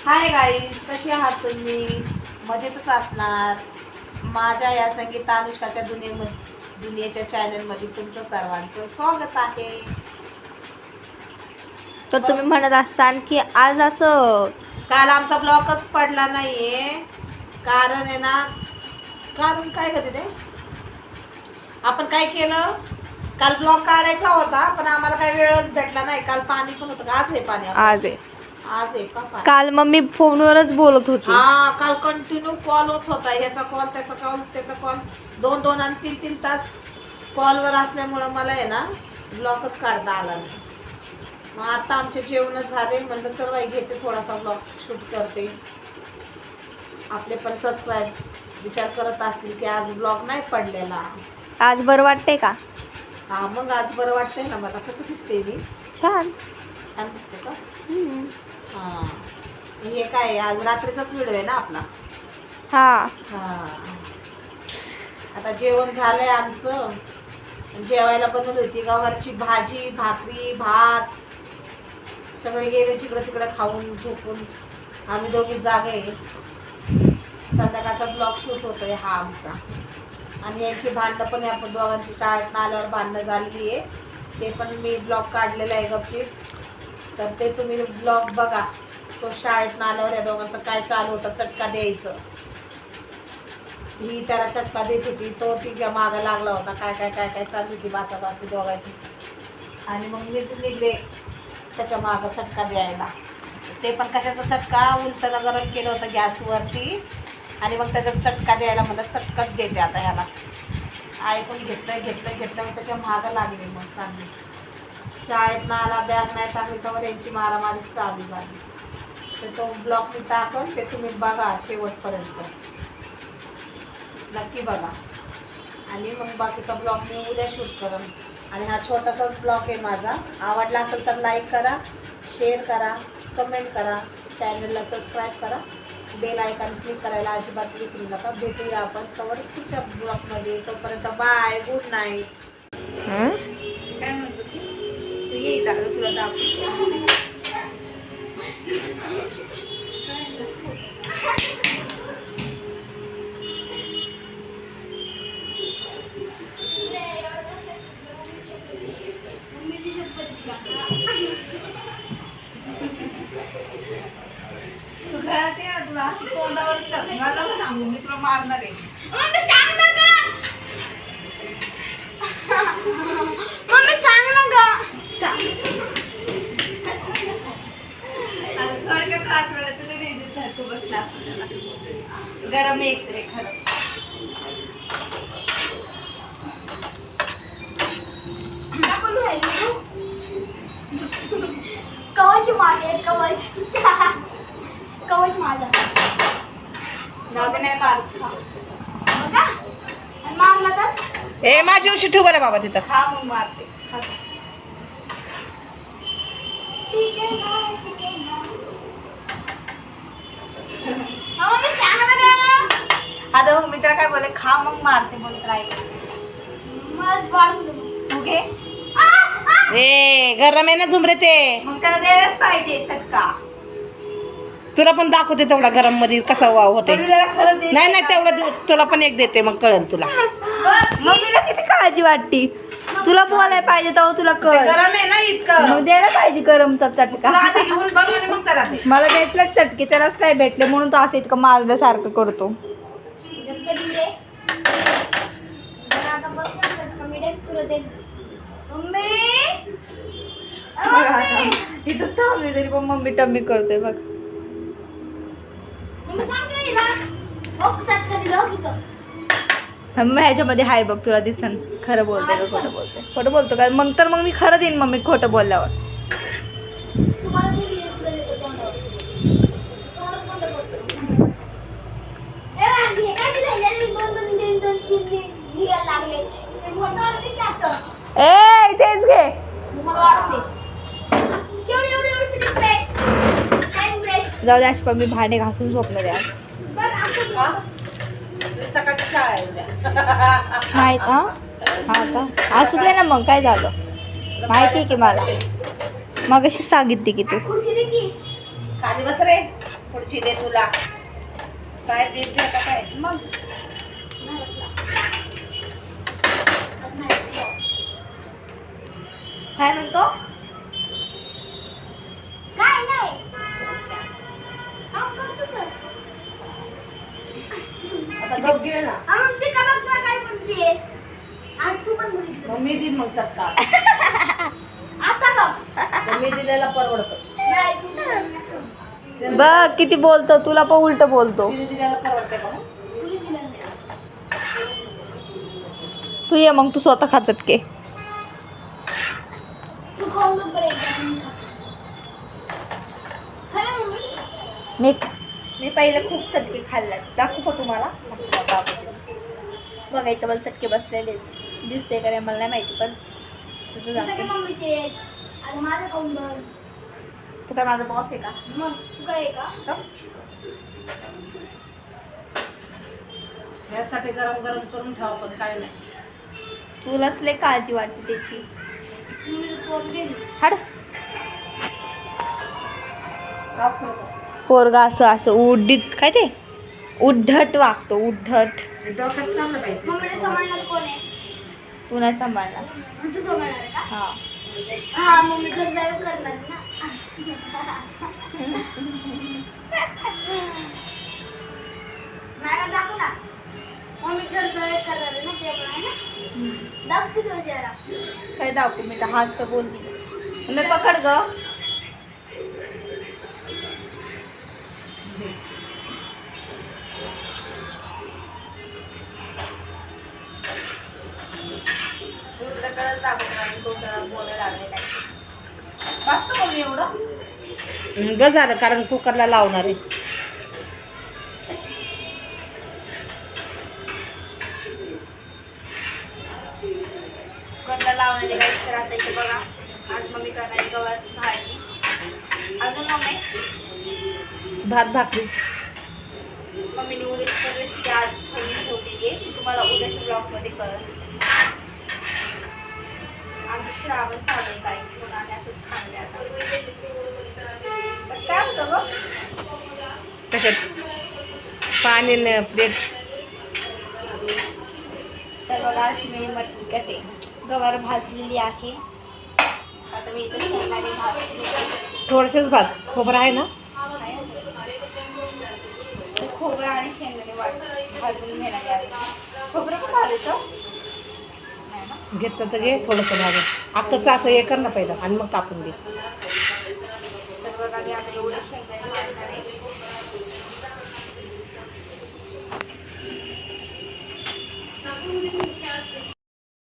Hi guys, कशी आहात तुम्ही? मजेतच असणार. माझ्या या संगीता अनुष्काच्या दुनियेच्या चॅनलमध्ये तुमचं सर्वांचं स्वागत आहे. तर तुम्ही म्हणत असाल की आज असं काल आमचा ब्लॉगच पडला नाहीये. कारण आहे ना, कारण काय करते ते आपण काय केलं, काल ब्लॉग काढायचा होता पण आम्हाला काही वेळच भेटला नाही. काल पाणी पण होतं. आज आहे पाणी? आज आहे. आज आहे का पाणी? काल मग मी फोनवरच बोलत होती. हा, काल कंटिन्यू कॉल होत होता. ह्याचा कॉल, त्याचा कॉल, त्याचा कॉल, 2-2 आणि 3-3 तास कॉलवर असल्यामुळं मला आहे ना ब्लॉगच काढता आला नाही. मग आता आमचे जेवण झाले, म्हणलं चल बाई घेते थोडासा ब्लॉग शूट करते. आपले पण सबस्क्राईब विचार करत असतील की आज ब्लॉग नाही पडलेला. आज बरं वाटते का? हा, मग आज बरं वाटतंय ना. मला कसं दिसते मी? छान. छान दिसते का? हा, हे काय आज रात्रीचाच व्हिडिओ आहे ना आपला. हा. आता जेवण झालंय आमचं. जेवायला बनवली होती गवारची भाजी, भाकरी, भात. सगळे गेले तिकडं तिकडं खाऊन झोपून. आम्ही दोघी जागे आहे. संध्याकाळचा ब्लॉग शूट होतोय हा आमचा. आणि यांची भांडणं पण आपण दोघांची शाळेतनं आल्यावर भांडणं झालेली आहे. ते पण मी ब्लॉग काढलेला आहे गपचीप. तर ते तुम्ही ब्लॉग बघा. तो शाळेतनं आल्यावर या दोघांचं काय चालू होतं, चटका द्यायचं. ही त्याला चटका देत होती, तो तिच्या मागं लागला होता. काय काय काय काय चालू होती बाचाबाची दोघांची. आणि मग मीच निघले त्याच्या मागं चटका द्यायला. ते पण कशाचा चटका, उलटं गरम केलं होतं गॅसवरती. आणि मग त्याचा चटका द्यायला मला चटकाच देते आता ह्याला. ऐकून घेतलं मग त्याच्या मागं लागले. मग चांगलीच शाळेतनं आला, बॅग नाही टाकली तर यांची मारामारी चालू झाली. तर तो ब्लॉग मी टाकून ते तुम्ही बघा शेवटपर्यंत, नक्की बघा. आणि मग बाकीचा ब्लॉग मी उद्या शूट करेन. आणि हा छोटासाच ब्लॉग आहे माझा. आवडला असेल तर लाईक करा, शेअर करा, कमेंट करा, चॅनलला सबस्क्राईब करा, बेल आयकॉन क्लिक करायला अजिबात विसरू नका. भेटूया आपण तोवर पुढच्या ब्लॉगमध्ये. तोपर्यंत बाय, गुड नाईट. काय म्हणतो तू? ये दादा, तुला दाखव. तू घरात ये, तुला अशी तोंडावर चल. मला नको सांगू, मी तुला मारणार आहे. मम्मी सांग ना ग. मम्मी सांग ना ग. थोडक्यात त्रास वाटत तुझं डेंजर सारखं बसला असतं. गरम एक रे खरं. टाकून राहिली कवच मागे, कवच कवच माझा नाग नाही मारत. बघा. आणि मारला तर ए, माझी उशी ठेव बरं बाबा तिथं. हा, मग मारते. ठीक आहे ना, ठीक आहे ना. मम्मी सांग ना ग. आता मग मी त्याला काय बोले, खा मग मारते बोलत राहील. मग वाढून दे. तू घे. ए, गरम आहे ना झुमरे ते. मग त्याला द्यायलाच पाहिजे चटका. तुला पण दाखवते तेवढा गरम मध्ये कसा वाव होते. नाही नाही, तेवढं तुला पण एक देते, मग कळेल तुला. मम्मीला किती काळजी वाटती. तुला बोलायला पाहिजे तेव्हा तुला कळ. गरम आहे ना इतकं. मग द्यायला पाहिजे गरमचा चटका. आधी घेऊन बघ आणि मग त्याला दे. मला भेटलंच चटके, त्यालाच काय भेटले म्हणून तो असं इतकं मारल्यासारखं करतो. कधी दे. आता बस ना चटका मी देते तुला दे. मम्मी इथं थांबली तरी पण मम्मी टम्मी करतोय बघ. मम्मी सांग ना हिला. हो चटका दिला हो तिथं. मग ह्याच्यामध्ये हाय बघ, तुला दिसन खरं बोलते का खोटं बोलते. खोटं बोलतो का? मग तर मग मी खरं देईन मम्मी खोटं बोलल्यावर. तुम्हाला मी तुला देतो तोंडावर. तोंडच बंद करतो. ए हे काय दिलं? मी दोन दियाला लागले. ते मोठं किती असतं? ए, इथेच घे. मला वाटते एवढी सिटी प्लेट टाइम वेस्ट. जाऊ दे, अशी पण मी भांडे घासून झोपणार आहे आज. बघ असं सकाळची शाळा आहे उद्या. माहित हा का? असू दे ना, मग काय झालं माहिती आहे की मला. मग अशी सांगितली की तू. खुर्ची दे की. खाली बस रे, पुढची दे तुला. साहेब बीस दे आता काय. मग नाही बसला. आज नाही बसला. काय म्हणतो? काय नाही काम करतो तर. आता गप गिळ ना. मग ते का बघ ना काय म्हणते. आज तू पण बघितलं. मग मी देईन मग चटका. आता का मग मी दिलेला परवडतं. नाही तू बघ किती बोलतो, तुला पण उलट बोलतो. तिने दिलेला परवडते का मग? तुला दिलं नाही. तू ये मग, तू स्वतः खा चटके. तू खाऊन बघ बरं एकदा. खरं मम्मी मी पहिले खूप चटके खाल्ल्यात. दाखवू का तुम्हाला? बघा इथं मला चटके बसलेले आहेत. दिसते का नाही मला नाही माहिती, पण तुझं सगळे दाखव. मम्मीचे आणि माझं खाऊन बघ. तू काय माझा बॉस आहे का? मग तू काय आहे का यासाठी गरम गरम करून ठेवा, पण काय नाही. तुलाच लय काळजी वाटते त्याची. मम्मी तर तोर घे. हाड. त्रास नको. पोरगा असं उड्डीत काय ते उद्धट वागतो, उद्धट. डोक्यात चाललं पाहिजे. मम्मीला सांभाळणार कोण आहे. तू नाही सांभाळणार. मग तू सांभाळणार आहे का. हा. हा मम्मी घर जाऊ करणार ना. मला दाखव ना. मम्मी घर जाऊ करणार आहे ना त्यामुळे आहे ना. दाखव तुझ्या चेहरा. काय दाखवू मी? तर हात बोलली मी. पकड ग. दुसऱ्याकडे दाखवणार, तो जरा बोलायला लागलेला आहे. बस का मम्मी एवढं? बस झालं, कारण कुकरला लावणार आहे. कुकरला लावणारे काही तर आता इथे बघा. आज मम्मी करणारी गवारची भाजी. अजून मम्मी भात भाकरी. मम्मीने उद्याची रेसिपी आज ठेवलेली आहे. ती तुम्हाला उद्याच्या ब्लॉगमध्ये कळेल. आमचं श्रावण चालू आहे काहीच, म्हणून आम्ही असंच खाल्लं आता. पण काय होतं गं? त्याच्यात पाणी प्लेट. तर बघा अशी मी मटकी कटे गवार भाजलेली आहे. आता मी इथं शेंगदाणे भाजलेली थोडंसंच भात. खोबरं आहे ना? खोबरं आणि शेंगदाणे भाजून घेणार आहे. खोबरं पण भाजायचं नाही ना? घेतलं तर घे, थोडंसं भाजून. अख्खंच असं हे कर ना पहिलं, आणि मग कापून घे. तर बघा मी आता एवढे शेंगदाणे भाजणार आहे.